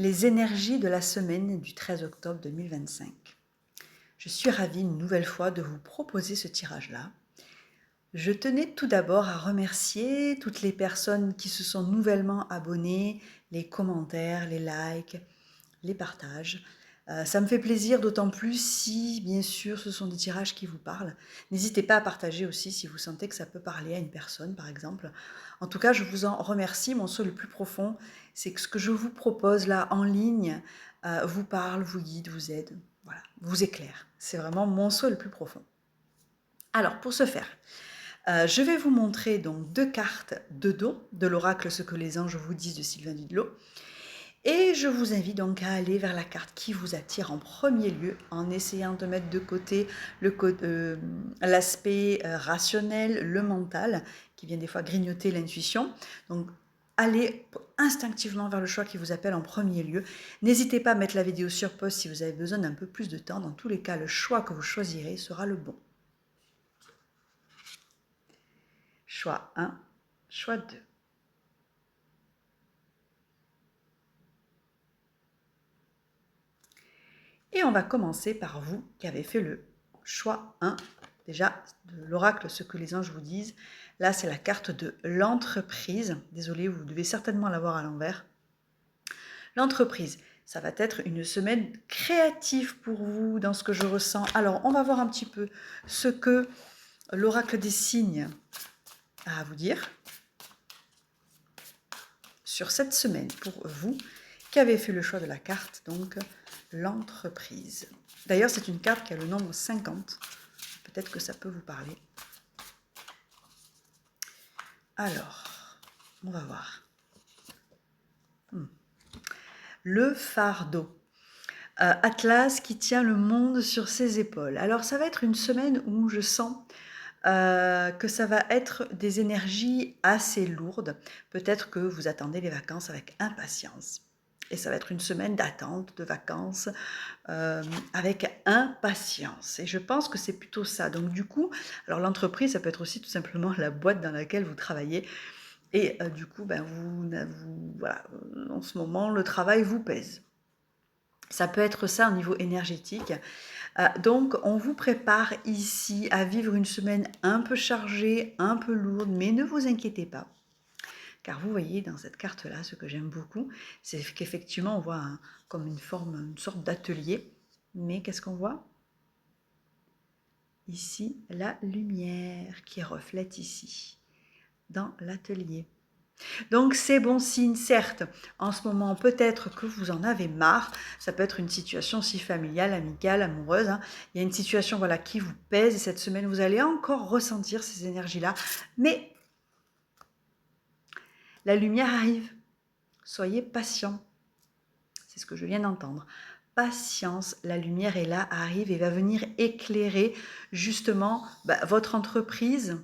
les énergies de la semaine du 13 octobre 2025. Je suis ravie une nouvelle fois de vous proposer ce tirage-là. Je tenais tout d'abord à remercier toutes les personnes qui se sont nouvellement abonnées, les commentaires, les likes, les partages. Ça me fait plaisir, d'autant plus si, bien sûr, ce sont des tirages qui vous parlent. N'hésitez pas à partager aussi si vous sentez que ça peut parler à une personne, par exemple. En tout cas, je vous en remercie. Mon souhait le plus profond, c'est que ce que je vous propose là en ligne vous parle, vous guide, vous aide, voilà, vous éclaire. C'est vraiment mon souhait le plus profond. Alors, pour ce faire, je vais vous montrer donc 2 cartes de dos de l'oracle Ce que les anges vous disent de Sylvain Didlot. Et je vous invite donc à aller vers la carte qui vous attire en premier lieu, en essayant de mettre de côté l'aspect rationnel, le mental, qui vient des fois grignoter l'intuition. Donc, allez instinctivement vers le choix qui vous appelle en premier lieu. N'hésitez pas à mettre la vidéo sur pause si vous avez besoin d'un peu plus de temps. Dans tous les cas, le choix que vous choisirez sera le bon. Choix 1, choix 2. Et on va commencer par vous qui avez fait le choix 1, déjà de l'oracle Ce que les anges vous disent. Là, c'est la carte de l'entreprise. Désolée, vous devez certainement l'avoir à l'envers. L'entreprise, ça va être une semaine créative pour vous dans ce que je ressens. Alors, on va voir un petit peu ce que l'oracle des signes a à vous dire sur cette semaine pour vous qui avez fait le choix de la carte, donc l'entreprise. D'ailleurs, c'est une carte qui a le nombre 50. Peut-être que ça peut vous parler. Alors, on va voir. Le fardeau. Atlas qui tient le monde sur ses épaules. Alors, ça va être une semaine où je sens que ça va être des énergies assez lourdes. Peut-être que vous attendez les vacances avec impatience. Et ça va être une semaine d'attente, de vacances, avec impatience. Et je pense que c'est plutôt ça. Donc du coup, alors l'entreprise, ça peut être aussi tout simplement la boîte dans laquelle vous travaillez. Et du coup, ben, voilà, en ce moment, le travail vous pèse. Ça peut être ça au niveau énergétique. Donc, on vous prépare ici à vivre une semaine un peu chargée, un peu lourde, mais ne vous inquiétez pas. Car vous voyez dans cette carte-là, ce que j'aime beaucoup, c'est qu'effectivement, on voit comme une sorte d'atelier. Mais qu'est-ce qu'on voit? Ici, la lumière qui reflète ici, dans l'atelier. Donc c'est bon signe, certes, en ce moment peut-être que vous en avez marre, ça peut être une situation aussi familiale, amicale, amoureuse, hein. Il y a une situation voilà, qui vous pèse et cette semaine vous allez encore ressentir ces énergies-là, mais la lumière arrive, soyez patient, c'est ce que je viens d'entendre. Patience, la lumière est là, arrive et va venir éclairer justement votre entreprise,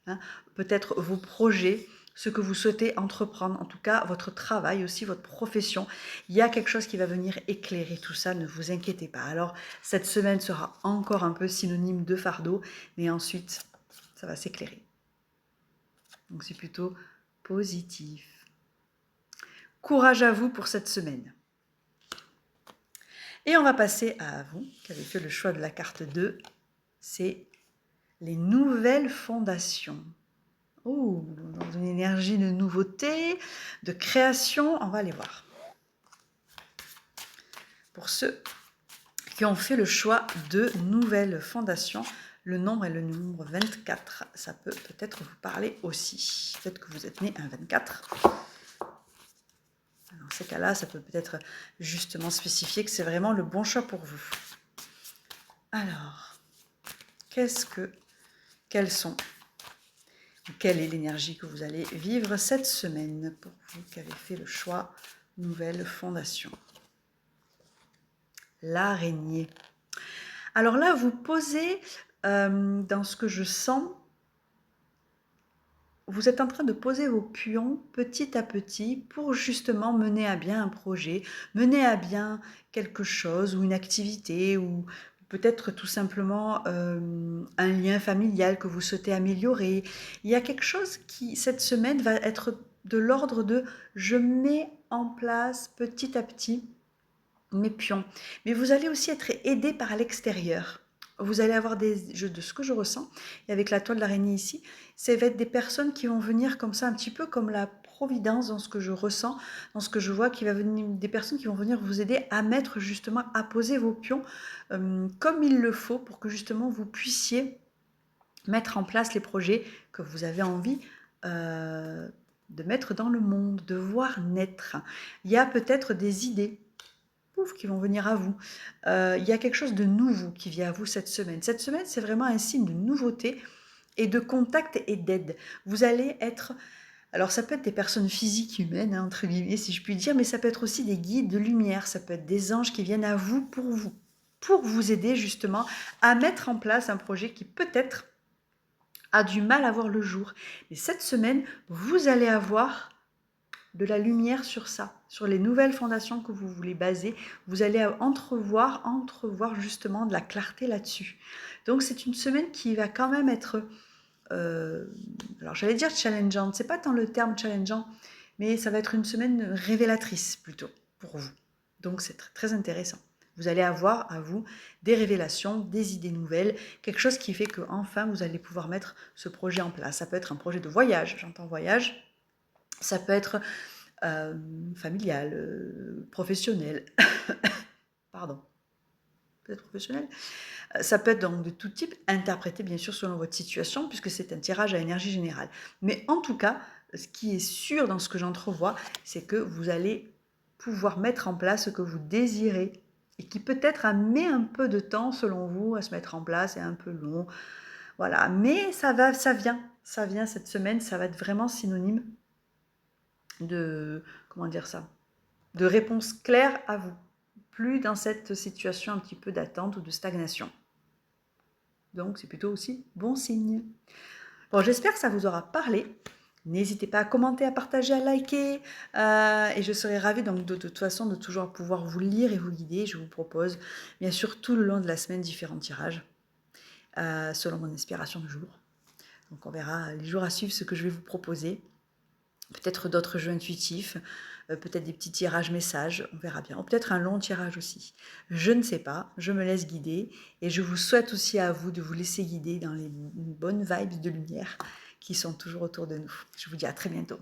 hein, peut-être vos projets, ce que vous souhaitez entreprendre, en tout cas votre travail aussi, votre profession. Il y a quelque chose qui va venir éclairer tout ça, ne vous inquiétez pas. Alors cette semaine sera encore un peu synonyme de fardeau, mais ensuite ça va s'éclairer. Donc c'est plutôt positif. Courage à vous pour cette semaine. Et on va passer à vous, qui avez fait le choix de la carte 2, c'est les nouvelles fondations. Oh, dans une énergie de nouveauté, de création, on va aller voir. Pour ceux qui ont fait le choix de nouvelles fondations, le nombre est le nombre 24. Ça peut peut-être vous parler aussi. Peut-être que vous êtes né un 24. Dans ces cas-là, ça peut peut-être justement spécifier que c'est vraiment le bon choix pour vous. Alors, quelles sont, quelle est l'énergie que vous allez vivre cette semaine pour vous qui avez fait le choix nouvelle fondation? L'araignée. Alors là, vous posez dans ce que je sens, vous êtes en train de poser vos pions petit à petit pour justement mener à bien un projet, mener à bien quelque chose ou une activité ou peut-être tout simplement un lien familial que vous souhaitez améliorer. Il y a quelque chose qui, cette semaine, va être de l'ordre de je mets en place petit à petit mes pions. Mais vous allez aussi être aidé par l'extérieur. Vous allez avoir de ce que je ressens, et avec la toile d'araignée ici, ça va être des personnes qui vont venir comme ça, un petit peu comme la providence dans ce que je ressens, dans ce que je vois, qui va venir, des personnes qui vont venir vous aider à mettre justement, à poser vos pions comme il le faut pour que justement vous puissiez mettre en place les projets que vous avez envie de mettre dans le monde, de voir naître. Il y a peut-être des idées qui vont venir à vous. Il y a quelque chose de nouveau qui vient à vous cette semaine. Cette semaine, c'est vraiment un signe de nouveauté et de contact et d'aide. Vous allez être... Alors ça peut être des personnes physiques humaines, hein, entre guillemets, si je puis dire, mais ça peut être aussi des guides de lumière, ça peut être des anges qui viennent à vous pour vous aider justement à mettre en place un projet qui peut-être a du mal à voir le jour. Mais cette semaine, vous allez avoir de la lumière sur ça, sur les nouvelles fondations que vous voulez baser. Vous allez entrevoir justement de la clarté là-dessus. Donc c'est une semaine qui va quand même être, alors j'allais dire challengeante, c'est pas tant le terme challengeant, mais ça va être une semaine révélatrice plutôt pour vous. Donc c'est très intéressant. Vous allez avoir à vous des révélations, des idées nouvelles, quelque chose qui fait que enfin vous allez pouvoir mettre ce projet en place. Ça peut être un projet de voyage, j'entends voyage. Ça peut être familial, professionnel, pardon, peut-être professionnel. Ça peut être donc de tout type, interprété bien sûr selon votre situation, puisque c'est un tirage à énergie générale. Mais en tout cas, ce qui est sûr dans ce que j'entrevois, c'est que vous allez pouvoir mettre en place ce que vous désirez et qui peut-être a mis un peu de temps selon vous à se mettre en place, c'est un peu long. Voilà, mais ça vient cette semaine, ça va être vraiment synonyme de, comment dire ça, de réponse claire à vous, plus dans cette situation un petit peu d'attente ou de stagnation. Donc c'est plutôt aussi bon signe. Bon, j'espère que ça vous aura parlé. N'hésitez pas à commenter, à partager, à liker. Et je serai ravie donc de toute façon de toujours pouvoir vous lire et vous guider. Je vous propose bien sûr tout le long de la semaine différents tirages selon mon inspiration du jour. Donc on verra les jours à suivre ce que je vais vous proposer. Peut-être d'autres jeux intuitifs, peut-être des petits tirages messages, on verra bien. Ou peut-être un long tirage aussi. Je ne sais pas, je me laisse guider. Et je vous souhaite aussi à vous de vous laisser guider dans les bonnes vibes de lumière qui sont toujours autour de nous. Je vous dis à très bientôt.